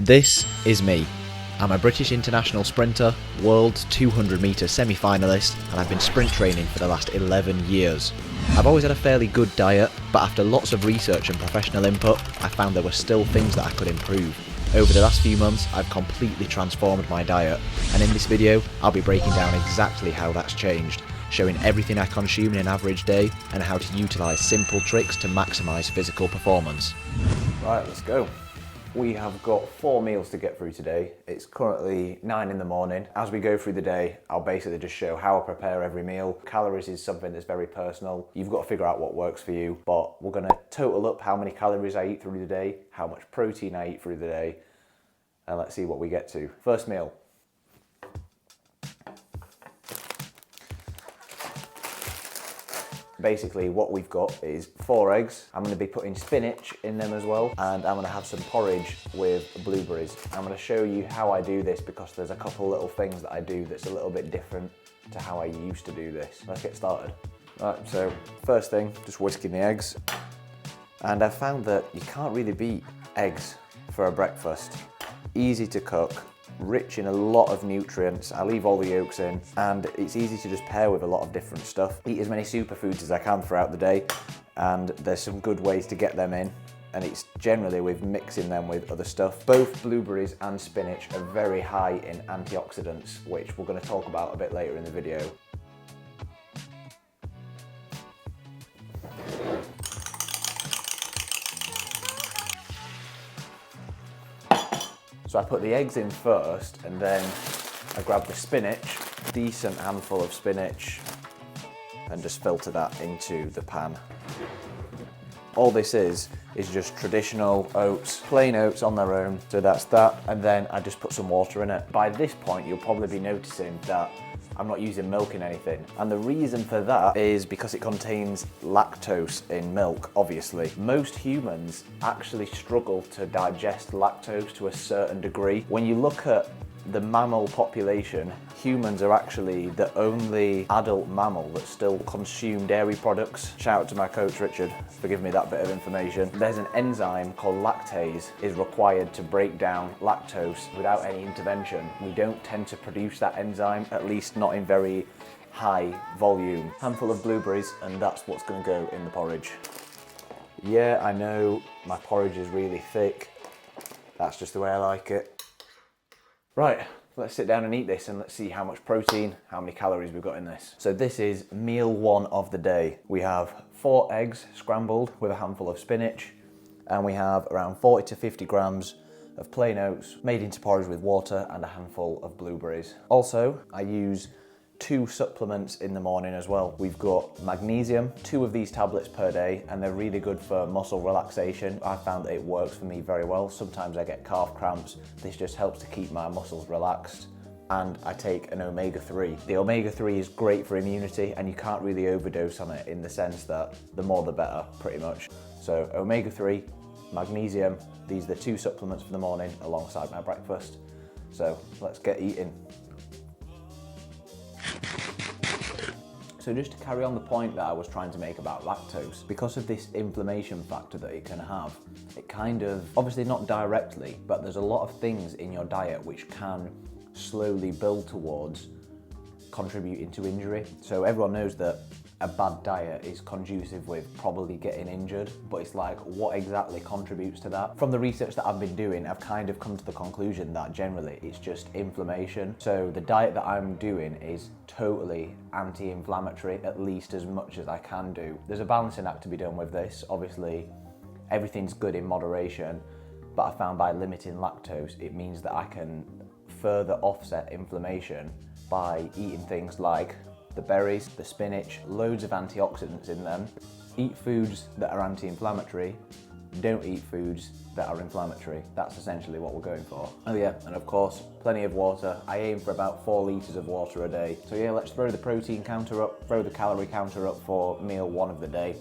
This is me. I'm a British international sprinter, world 200 metre semi-finalist, and I've been sprint training for the last 11 years. I've always had a fairly good diet, but after lots of research and professional input, I found there were still things that I could improve. Over the last few months, I've completely transformed my diet, and in this video, I'll be breaking down exactly how that's changed, showing everything I consume in an average day, and how to utilise simple tricks to maximise physical performance. Right, let's go. We have got 4 meals to get through today. It's currently 9 in the morning. As we go through the day, I'll basically just show how I prepare every meal. Calories is something that's very personal. You've got to figure out what works for you, but we're gonna total up how many calories I eat through the day, how much protein I eat through the day, and let's see what we get to. First meal. Basically what we've got is 4 eggs. I'm going to be putting spinach in them as well, and I'm going to have some porridge with blueberries. I'm going to show you how I do this because there's a couple little things that I do that's a little bit different to how I used to do this. Let's get started. Right, so first thing, just whisking the eggs. And I've found that you can't really beat eggs for a breakfast. Easy to cook, rich in a lot of nutrients. I leave all the yolks in, and it's easy to just pair with a lot of different stuff. Eat as many superfoods as I can throughout the day, and there's some good ways to get them in, and it's generally with mixing them with other stuff. Both blueberries and spinach are very high in antioxidants, which we're going to talk about a bit later in the video. So I put the eggs in first, and then I grab the spinach, decent handful of spinach, and just filter that into the pan. All this is just traditional oats, plain oats on their own. So that's that, and then I just put some water in it. By this point, you'll probably be noticing that I'm not using milk in anything. And the reason for that is because it contains lactose in milk, obviously. Most humans actually struggle to digest lactose to a certain degree. When you look at the mammal population, humans are actually the only adult mammal that still consume dairy products. Shout out to my coach Richard for giving me that bit of information. There's an enzyme called lactase is required to break down lactose without any intervention. We don't tend to produce that enzyme, at least not in very high volume. Handful of blueberries, and that's what's going to go in the porridge. Yeah, I know my porridge is really thick. That's just the way I like it. Right, let's sit down and eat this, and let's see how much protein, how many calories we've got in this. So this is meal 1 of the day. We have 4 eggs scrambled with a handful of spinach, and we have around 40 to 50 grams of plain oats made into porridge with water and a handful of blueberries. Also, I use 2 supplements in the morning as well. We've got magnesium, 2 of these tablets per day, and they're really good for muscle relaxation. I found that it works for me very well. Sometimes I get calf cramps. This just helps to keep my muscles relaxed. And I take an omega-3. The omega-3 is great for immunity, and you can't really overdose on it in the sense that the more the better, pretty much. So omega-3, magnesium, these are the 2 supplements for the morning alongside my breakfast. So let's get eating. So just to carry on the point that I was trying to make about lactose, because of this inflammation factor that it can have, it kind of, obviously not directly, but there's a lot of things in your diet which can slowly build towards contributing to injury. So everyone knows that a bad diet is conducive with probably getting injured, but it's like, what exactly contributes to that? From the research that I've been doing, I've kind of come to the conclusion that generally it's just inflammation. So the diet that I'm doing is totally anti-inflammatory, at least as much as I can do. There's a balancing act to be done with this. Obviously, everything's good in moderation, but I found by limiting lactose, it means that I can further offset inflammation by eating things like the berries, the spinach, loads of antioxidants in them. Eat foods that are anti-inflammatory, don't eat foods that are inflammatory. That's essentially what we're going for. Oh yeah, and of course, plenty of water. I aim for about 4 litres of water a day. So yeah, let's throw the protein counter up, throw the calorie counter up for meal 1 of the day.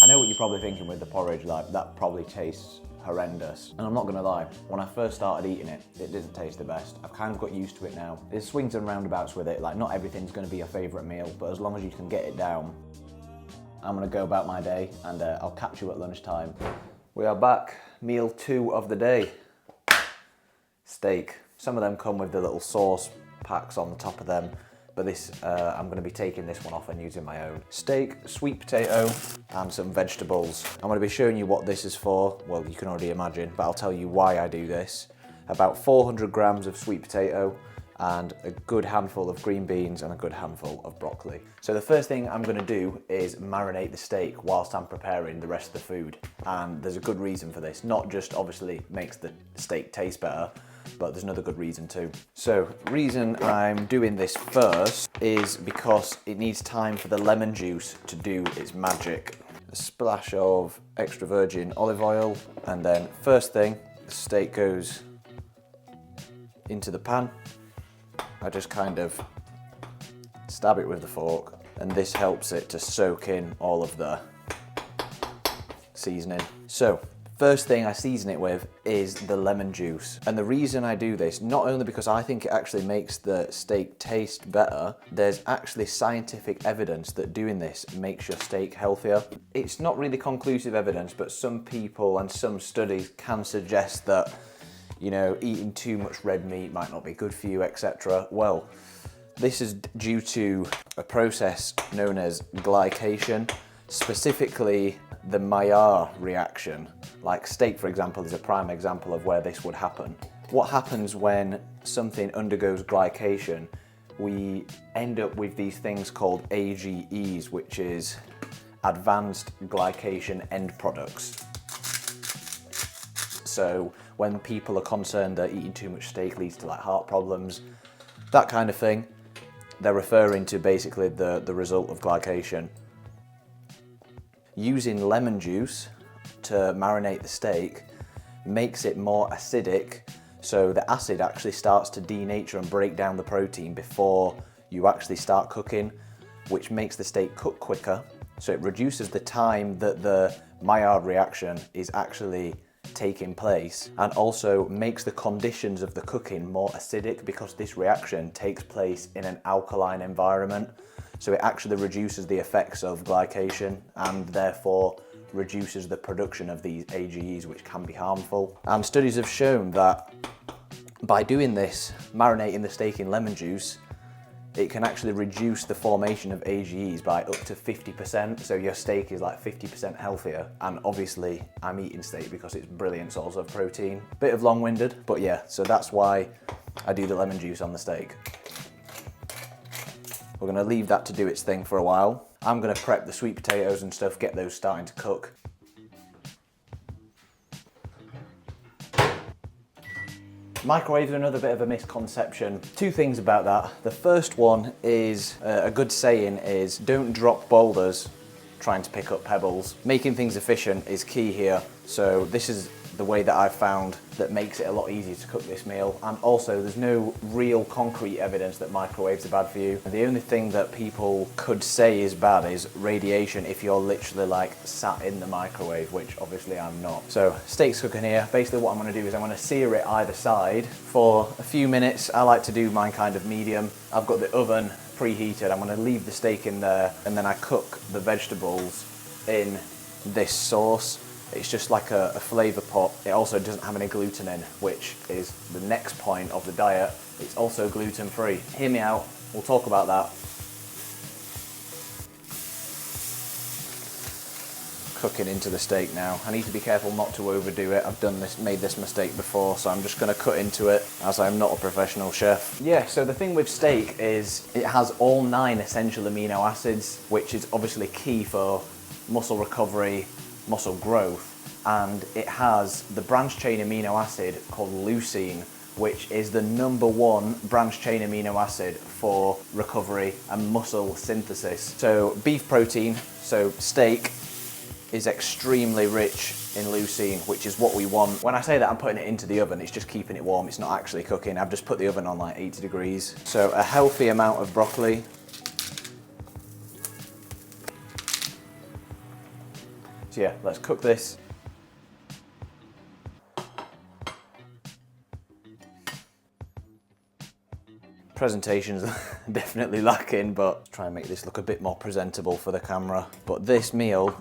I know what you're probably thinking with the porridge, like that probably tastes horrendous. And I'm not gonna lie, when I first started eating it, it didn't taste the best. I've kind of got used to it now. There's swings and roundabouts with it, like not everything's gonna be your favourite meal, but as long as you can get it down. I'm gonna go about my day, and I'll catch you at lunchtime. We are back, meal 2 of the day. Steak. Some of them come with the little sauce packs on the top of them, but this, I'm gonna be taking this one off and using my own. Steak, sweet potato, and some vegetables. I'm gonna be showing you what this is for. Well, you can already imagine, but I'll tell you why I do this. About 400 grams of sweet potato, and a good handful of green beans and a good handful of broccoli. So the first thing I'm gonna do is marinate the steak whilst I'm preparing the rest of the food. And there's a good reason for this. Not just obviously makes the steak taste better, but there's another good reason too. So reason I'm doing this first is because it needs time for the lemon juice to do its magic. A splash of extra virgin olive oil, and then first thing, the steak goes into the pan. I just kind of stab it with the fork, and this helps it to soak in all of the seasoning. So, first thing I season it with is the lemon juice. And the reason I do this, not only because I think it actually makes the steak taste better, there's actually scientific evidence that doing this makes your steak healthier. It's not really conclusive evidence, but some people and some studies can suggest that, you know, eating too much red meat might not be good for you, etc. Well, this is due to a process known as glycation, specifically the Maillard reaction. Like steak, for example, is a prime example of where this would happen. What happens when something undergoes glycation? We end up with these things called AGEs, which is advanced glycation end products. So when people are concerned that eating too much steak leads to like heart problems, that kind of thing, they're referring to basically the result of glycation. Using lemon juice to marinate the steak makes it more acidic, so the acid actually starts to denature and break down the protein before you actually start cooking, which makes the steak cook quicker. So it reduces the time that the Maillard reaction is actually taking place, and also makes the conditions of the cooking more acidic because this reaction takes place in an alkaline environment. So it actually reduces the effects of glycation and therefore reduces the production of these AGEs, which can be harmful. And studies have shown that by doing this, marinating the steak in lemon juice, it can actually reduce the formation of AGEs by up to 50%. So your steak is like 50% healthier. And obviously I'm eating steak because it's brilliant source of protein. Bit of long-winded, but yeah, so that's why I do the lemon juice on the steak. We're gonna leave that to do its thing for a while. I'm gonna prep the sweet potatoes and stuff, get those starting to cook. Microwaves are another bit of a misconception. Two things about that. The first one is, a good saying is, don't drop boulders trying to pick up pebbles. Making things efficient is key here. So this is the way that I've found that makes it a lot easier to cook this meal. And also there's no real concrete evidence that microwaves are bad for you. The only thing that people could say is bad is radiation if you're literally like sat in the microwave, which obviously I'm not. So steak's cooking here. Basically what I'm gonna do is I'm gonna sear it either side for a few minutes. I like to do mine kind of medium. I've got the oven preheated. I'm gonna leave the steak in there and then I cook the vegetables in this sauce. It's just like a flavour pot. It also doesn't have any gluten in, which is the next point of the diet. It's also gluten free. Hear me out, we'll talk about that. Cooking into the steak now. I need to be careful not to overdo it. I've made this mistake before, so I'm just gonna cut into it as I'm not a professional chef. Yeah, so the thing with steak is it has all 9 essential amino acids, which is obviously key for muscle recovery, muscle growth, and it has the branched chain amino acid called leucine, which is the #1 branched chain amino acid for recovery and muscle synthesis. So beef protein, so steak, is extremely rich in leucine, which is what we want. When I say that I'm putting it into the oven, it's just keeping it warm, it's not actually cooking. I've just put the oven on like 80 degrees. So a healthy amount of broccoli. So yeah, let's cook this. Presentation's definitely lacking, but try and make this look a bit more presentable for the camera. But this meal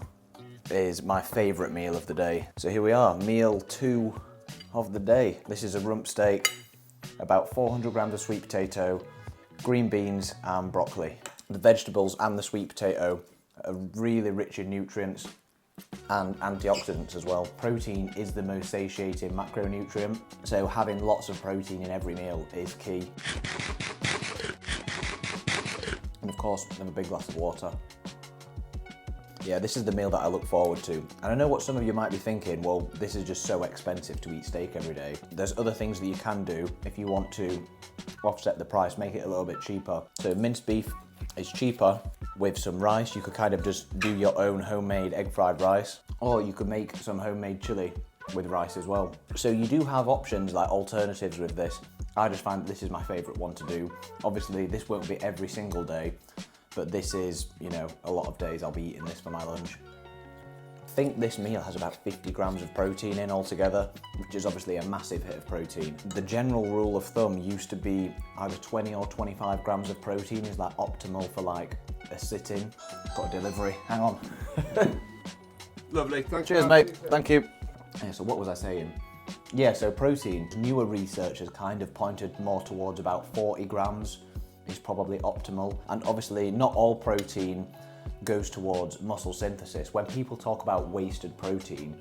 is my favourite meal of the day. So here we are, meal 2 of the day. This is a rump steak, about 400 grams of sweet potato, green beans and broccoli. The vegetables and the sweet potato are really rich in nutrients and antioxidants as well. Protein is the most satiating macronutrient, so having lots of protein in every meal is key. And of course, have a big glass of water. Yeah, this is the meal that I look forward to. And I know what some of you might be thinking, well, this is just so expensive to eat steak every day. There's other things that you can do if you want to offset the price, make it a little bit cheaper. So minced beef is cheaper with some rice. You could kind of just do your own homemade egg fried rice, or you could make some homemade chili with rice as well. So you do have options like alternatives with this. I just find that this is my favourite one to do. Obviously, this won't be every single day, but this is, you know, a lot of days I'll be eating this for my lunch. I think this meal has about 50 grams of protein in altogether, which is obviously a massive hit of protein. The general rule of thumb used to be either 20 or 25 grams of protein is like optimal for like a sit-in. Got a delivery, hang on. Lovely, thanks. Cheers mate, thank you. Yeah, so what was I saying? Yeah, so protein, newer research has kind of pointed more towards about 40 grams is probably optimal. And obviously not all protein goes towards muscle synthesis. When people talk about wasted protein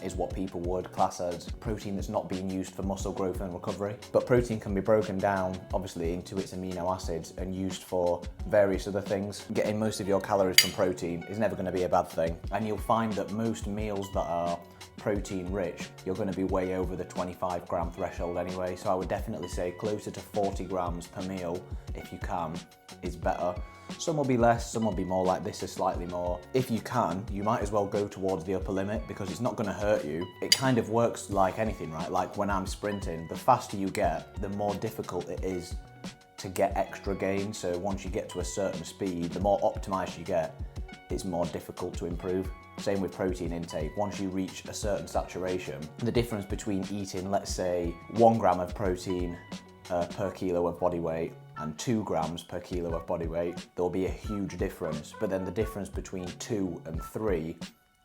is what people would class as protein that's not being used for muscle growth and recovery. But protein can be broken down, obviously, into its amino acids and used for various other things. Getting most of your calories from protein is never going to be a bad thing. And you'll find that most meals that are protein rich, you're going to be way over the 25 gram threshold anyway. So I would definitely say closer to 40 grams per meal, if you can, is better. Some will be less, some will be more, like this is slightly more. If you can, you might as well go towards the upper limit because it's not going to hurt you. It kind of works like anything, right? Like when I'm sprinting, the faster you get, the more difficult it is to get extra gain. So once you get to a certain speed, the more optimized you get, it's more difficult to improve. Same with protein intake. Once you reach a certain saturation, the difference between eating, let's say, 1 gram of protein per kilo of body weight and 2 grams per kilo of body weight, there'll be a huge difference. But then the difference between 2 and 3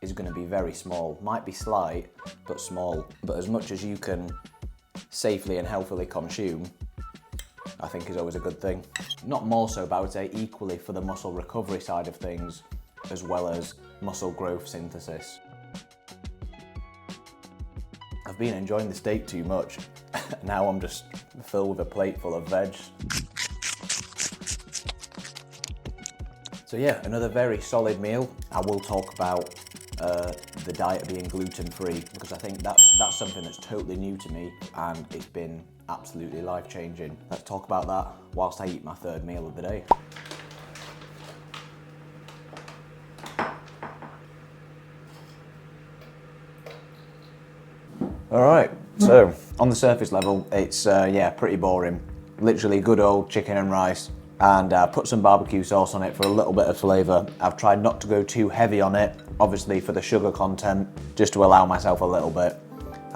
is going to be very small. Might be slight, but small. But as much as you can safely and healthily consume, I think is always a good thing. Not more so, but I would say equally for the muscle recovery side of things, as well as muscle growth synthesis. I've been enjoying the steak too much. Now I'm just filled with a plate full of veg. So yeah, another very solid meal. I will talk about the diet being gluten-free because I think that's something that's totally new to me and it's been absolutely life-changing. Let's talk about that whilst I eat my 3rd meal of the day. All right, so on the surface level, it's yeah, pretty boring. Literally good old chicken and rice, and put some barbecue sauce on it for a little bit of flavour. I've tried not to go too heavy on it, obviously for the sugar content, just to allow myself a little bit.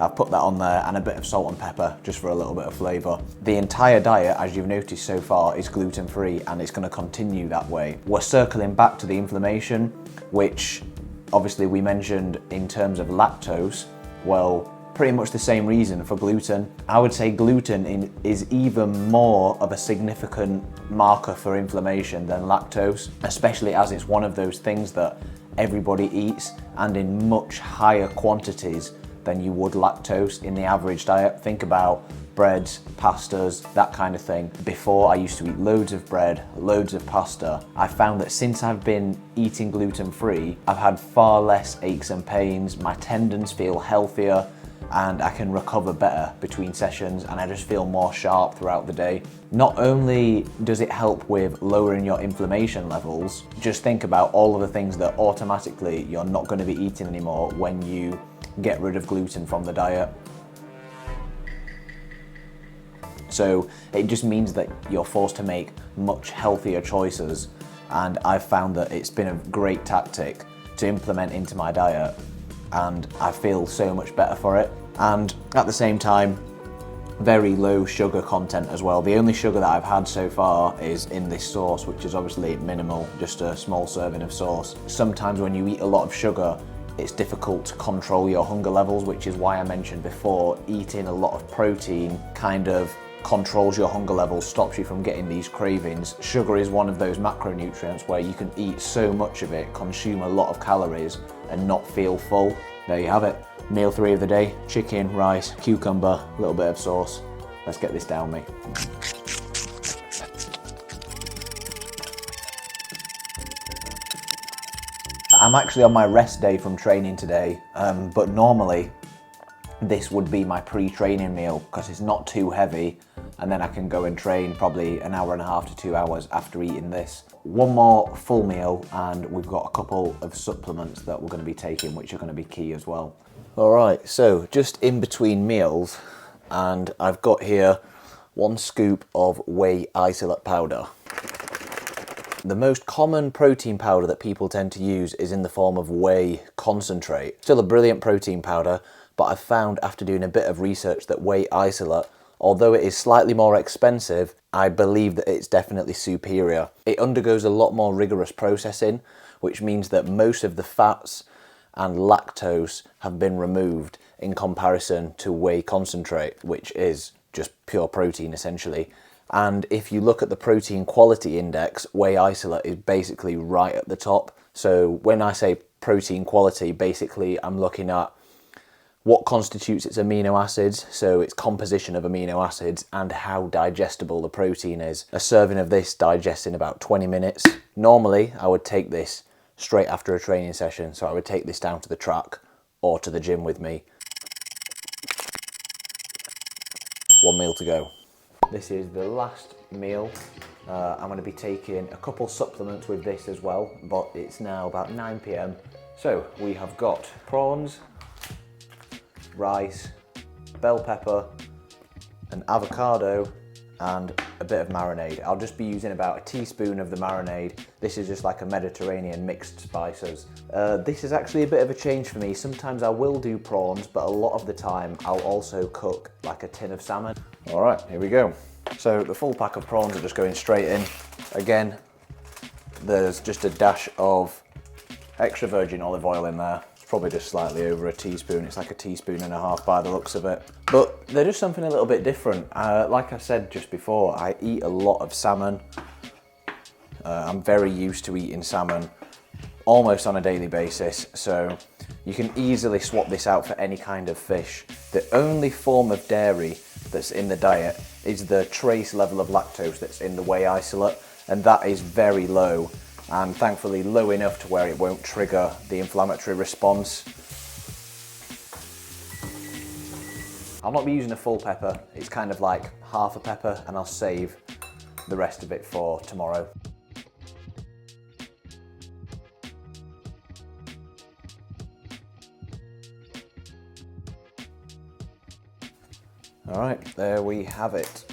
I've put that on there and a bit of salt and pepper just for a little bit of flavour. The entire diet, as you've noticed so far, is gluten-free and it's going to continue that way. We're circling back to the inflammation, which obviously we mentioned in terms of lactose. Well, pretty much the same reason for gluten. I would say gluten is even more of a significant marker for inflammation than lactose, especially as it's one of those things that everybody eats and in much higher quantities than you would lactose in the average diet. Think about breads, pastas, that kind of thing. Before, I used to eat loads of bread, loads of pasta. I found that since I've been eating gluten-free, I've had far less aches and pains, my tendons feel healthier, and I can recover better between sessions and I just feel more sharp throughout the day. Not only does it help with lowering your inflammation levels, just think about all of the things that automatically you're not going to be eating anymore when you get rid of gluten from the diet. So it just means that you're forced to make much healthier choices, and I've found that it's been a great tactic to implement into my diet and I feel so much better for it. And at the same time, very low sugar content as well. The only sugar that I've had so far is in this sauce, which is obviously minimal, just a small serving of sauce. Sometimes when you eat a lot of sugar, it's difficult to control your hunger levels, which is why I mentioned before, eating a lot of protein kind of controls your hunger levels, stops you from getting these cravings. Sugar is one of those macronutrients where you can eat so much of it, consume a lot of calories and not feel full. There you have it. Meal 3 of the day, chicken, rice, cucumber, a little bit of sauce. Let's get this down, mate. I'm actually on my rest day from training today, but normally this would be my pre-training meal because it's not too heavy, and then I can go and train probably an hour and a half to 2 hours after eating this. One more full meal and we've got a couple of supplements that we're going to be taking, which are going to be key as well. All right, so just in between meals, and I've got here 1 scoop of whey isolate powder. The most common protein powder that people tend to use is in the form of whey concentrate. Still a brilliant protein powder, but I've found after doing a bit of research that whey isolate, although it is slightly more expensive, I believe that it's definitely superior. It undergoes a lot more rigorous processing, which means that most of the fats and lactose have been removed in comparison to whey concentrate, which is just pure protein essentially. And if you look at the protein quality index, whey isolate is basically right at the top. So when I say protein quality, basically I'm looking at what constitutes its amino acids, so its composition of amino acids, and how digestible the protein is. A serving of this digests in about 20 minutes. Normally, I would take this straight after a training session, so I would take this down to the track or to the gym with me. 1 meal to go. This is the last meal. I'm going to be taking a couple supplements with this as well, but it's now about 9 PM. So we have got prawns, rice, bell pepper, an avocado, and a bit of marinade. I'll just be using about a teaspoon of the marinade. This is just like a Mediterranean mixed spices. This is actually a bit of a change for me. Sometimes I will do prawns, but a lot of the time I'll also cook like a tin of salmon. All right, here we go. So the full pack of prawns are just going straight in. Again, there's just a dash of extra virgin olive oil in there. Probably just slightly over a teaspoon. It's like a teaspoon and a half by the looks of it. But they're just something a little bit different. Like I said just before, I eat a lot of salmon. I'm very used to eating salmon almost on a daily basis. So you can easily swap this out for any kind of fish. The only form of dairy that's in the diet is the trace level of lactose that's in the whey isolate. And that is very low. And thankfully low enough to where it won't trigger the inflammatory response. I'll not be using a full pepper, it's kind of like half a pepper, and I'll save the rest of it for tomorrow. All right, there we have it.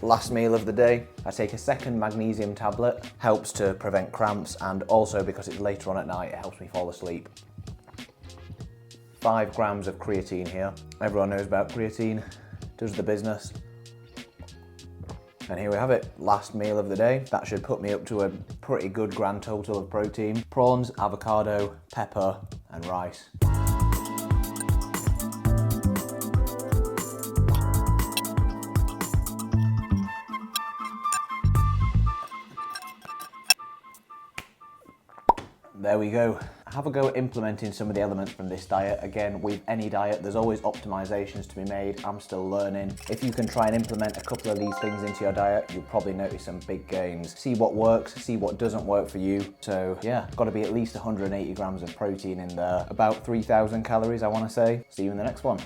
Last meal of the day, I take a second magnesium tablet, helps to prevent cramps, and also because it's later on at night, it helps me fall asleep. 5 grams of creatine here. Everyone knows about creatine, does the business. And here we have it, last meal of the day. That should put me up to a pretty good grand total of protein. Prawns, avocado, pepper, and rice. There we go. Have a go at implementing some of the elements from this diet. Again, with any diet, there's always optimizations to be made. I'm still learning. If you can try and implement a couple of these things into your diet, you'll probably notice some big gains. See what works, see what doesn't work for you. So yeah, got to be at least 180 grams of protein in there. About 3,000 calories, I want to say. See you in the next one.